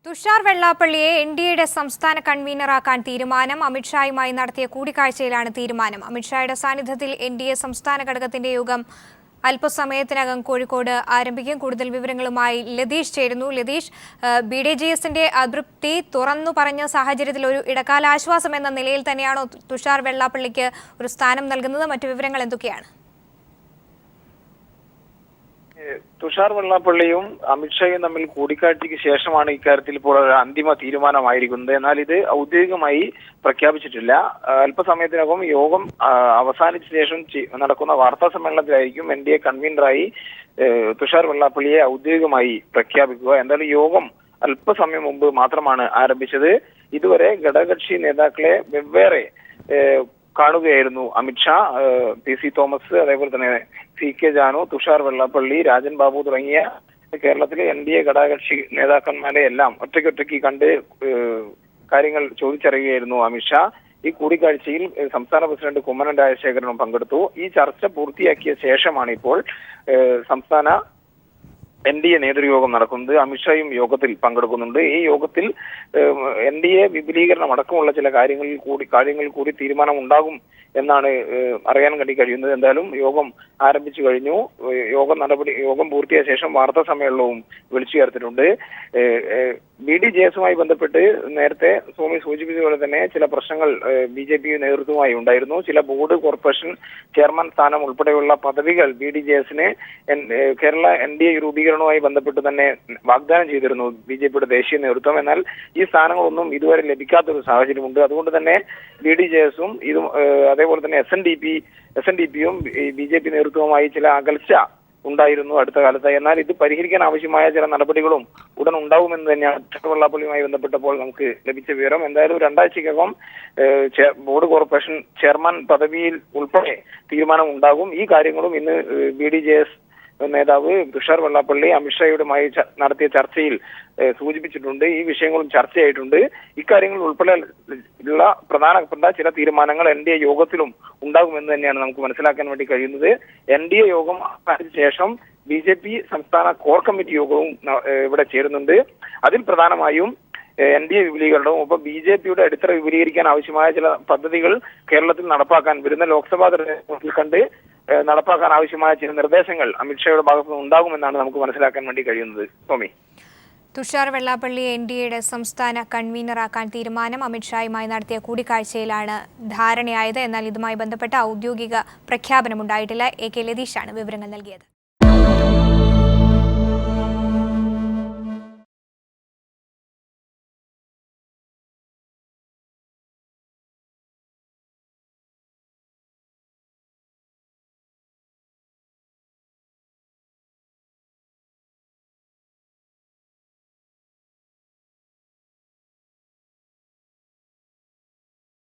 തുഷാർ വെള്ളാപ്പള്ളിയെ എൻഡിഎയുടെ സംസ്ഥാന കൺവീനറാക്കാൻ തീരുമാനം. അമിത്ഷായുമായി നടത്തിയ കൂടിക്കാഴ്ചയിലാണ് തീരുമാനം. അമിത്ഷായുടെ സാന്നിധ്യത്തിൽ എൻഡിഎ സംസ്ഥാന ഘടകത്തിന്റെ യോഗം അല്പസമയത്തിനകം കോഴിക്കോട് ആരംഭിക്കും. കൂടുതൽ വിവരങ്ങളുമായി ലതീഷ് ചേരുന്നു. ലതീഷ്, BDJSന്റെ അതൃപ്തി തുറന്നു പറഞ്ഞ സാഹചര്യത്തിൽ ഒരു ഇടക്കാല ആശ്വാസം എന്ന നിലയിൽ തന്നെയാണോ തുഷാർ വെള്ളാപ്പള്ളിക്ക് ഒരു സ്ഥാനം നൽകുന്നത്? മറ്റു വിവരങ്ങൾ എന്തൊക്കെയാണ്? തുഷാർ വെള്ളാപ്പള്ളിയും അമിത്ഷായും തമ്മിൽ കൂടിക്കാഴ്ചയ്ക്ക് ശേഷമാണ് ഇക്കാര്യത്തിൽ ഇപ്പോൾ ഒരു അന്തിമ തീരുമാനമായിരിക്കുന്നത്. എന്നാൽ ഇത് ഔദ്യോഗികമായി പ്രഖ്യാപിച്ചിട്ടില്ല. അല്പസമയത്തിനകം യോഗം അവസാനിച്ച ശേഷം നടക്കുന്ന വാർത്താ സമ്മേളനത്തിലായിരിക്കും NDA കൺവീനറായി തുഷാർ വെള്ളാപ്പള്ളിയെ ഔദ്യോഗികമായി പ്രഖ്യാപിക്കുക. എന്തായാലും യോഗം അല്പസമയം മുമ്പ് മാത്രമാണ് ആരംഭിച്ചത്. ഇതുവരെ ഘടകകക്ഷി നേതാക്കളെ വെവ്വേറെ കാണുകയായിരുന്നു അമിത്ഷാ. PC തോമസ്, അതേപോലെ തന്നെ CK ജാനു, തുഷാർ വെള്ളാപ്പള്ളി, രാജൻ ബാബു തുടങ്ങിയ കേരളത്തിലെ NDA ഘടകകക്ഷി നേതാക്കന്മാരെ എല്ലാം ഒറ്റയ്ക്കൊറ്റയ്ക്ക് കണ്ട് കാര്യങ്ങൾ ചോദിച്ചറിയുകയായിരുന്നു അമിത്ഷാ. ഈ കൂടിക്കാഴ്ചയിൽ സംസ്ഥാന പ്രസിഡന്റ് കുമ്മനം രാജശേഖരനും പങ്കെടുത്തു. ഈ ചർച്ച പൂർത്തിയാക്കിയ ശേഷമാണ് ഇപ്പോൾ സംസ്ഥാന NDA നേതൃയോഗം നടക്കുന്നത്. അമിത്ഷായും യോഗത്തിൽ പങ്കെടുക്കുന്നുണ്ട്. ഈ യോഗത്തിൽ NDA വിപുലീകരണം അടക്കമുള്ള ചില കാര്യങ്ങളിൽ കൂടി തീരുമാനം ഉണ്ടാകും എന്നാണ് അറിയാൻ കഴിയുന്നത്. എന്തായാലും യോഗം ആരംഭിച്ചു കഴിഞ്ഞു. യോഗം പൂർത്തിയായ ശേഷം വാർത്താ സമ്മേളനവും വിളിച്ചു ചേർത്തിട്ടുണ്ട്. BDJSുമായി ബന്ധപ്പെട്ട് നേരത്തെ സ്വാമി സൂചിപ്പിച്ചതുപോലെ തന്നെ ചില പ്രശ്നങ്ങൾ BJP നേതൃത്വമായി ഉണ്ടായിരുന്നു. ചില ബോർഡ് കോർപ്പറേഷൻ ചെയർമാൻ സ്ഥാനം ഉൾപ്പെടെയുള്ള പദവികൾ BDJSന് കേരള NDA രൂപീകരണവുമായി ബന്ധപ്പെട്ട് തന്നെ വാഗ്ദാനം ചെയ്തിരുന്നു BJPയുടെ ദേശീയ നേതൃത്വം. എന്നാൽ ഈ സ്ഥാനങ്ങളൊന്നും ഇതുവരെ ലഭിക്കാത്തൊരു സാഹചര്യമുണ്ട്. അതുകൊണ്ട് തന്നെ BDJSും ഇതും അതേപോലെ തന്നെ SNDPയും BJP നേതൃത്വവുമായി ചില അകൽച്ച ഉണ്ടായിരുന്നു അടുത്ത കാലത്ത്. എന്നാൽ ഇത് പരിഹരിക്കാൻ ആവശ്യമായ ചില നടപടികളും ഉടൻ ഉണ്ടാവുമെന്ന് തന്നെയാണ് തുഷാർ വെള്ളാപ്പള്ളിയുമായി ബന്ധപ്പെട്ടപ്പോൾ നമുക്ക് ലഭിച്ച വിവരം. എന്തായാലും രണ്ടാഴ്ചക്കകം ബോർഡ് കോർപ്പറേഷൻ ചെയർമാൻ പദവിയിൽ ഉൾപ്പെടെ തീരുമാനം ഉണ്ടാകും. ഈ കാര്യങ്ങളും ഇന്ന് BDJS നേതാവ് തുഷാർ വെള്ളാപ്പള്ളി അമിത്ഷായുമായി നടത്തിയ ചർച്ചയിൽ സൂചിപ്പിച്ചിട്ടുണ്ട്. ഈ വിഷയങ്ങളും ചർച്ചയായിട്ടുണ്ട്. ഇക്കാര്യങ്ങൾ ഉൾപ്പെടെയുള്ള പ്രധാനപ്പെട്ട ചില തീരുമാനങ്ങൾ NDA യോഗത്തിലും ഉണ്ടാകുമെന്ന് തന്നെയാണ് നമുക്ക് മനസ്സിലാക്കാൻ വേണ്ടി കഴിയുന്നത്. NDA യോഗം അവസാനിച്ച ശേഷം BJP സംസ്ഥാന കോർ കമ്മിറ്റി യോഗവും ഇവിടെ ചേരുന്നുണ്ട്. അതിൽ പ്രധാനമായും NDA വിപുലീകരണവും ഒപ്പം BJPയുടെ അടിത്തറ വിപുലീകരിക്കാൻ ആവശ്യമായ ചില പദ്ധതികൾ കേരളത്തിൽ നടപ്പാക്കാൻ വരുന്ന ലോക്സഭാ തെരഞ്ഞെടുപ്പിൽ കണ്ട് നടപ്പാക്കാൻ ആവശ്യമായ ചില നിർദ്ദേശങ്ങൾ അമിത്ഷായുടെ ഭാഗത്തുനിന്ന് ഉണ്ടാകുമെന്നാണ് നമുക്ക് മനസ്സിലാക്കാൻ വേണ്ടി കഴിയുന്നത്. സ്വാമി, തുഷാർ വെള്ളാപ്പള്ളി NDAയുടെ സംസ്ഥാന കൺവീനറാക്കാൻ തീരുമാനം. അമിത്ഷായുമായി നടത്തിയ കൂടിക്കാഴ്ചയിലാണ് ധാരണയായത്. എന്നാൽ ഇതുമായി ബന്ധപ്പെട്ട ഔദ്യോഗിക പ്രഖ്യാപനമുണ്ടായിട്ടില്ല. AK ലതീഷാണ് വിവരങ്ങൾ നൽകിയത്.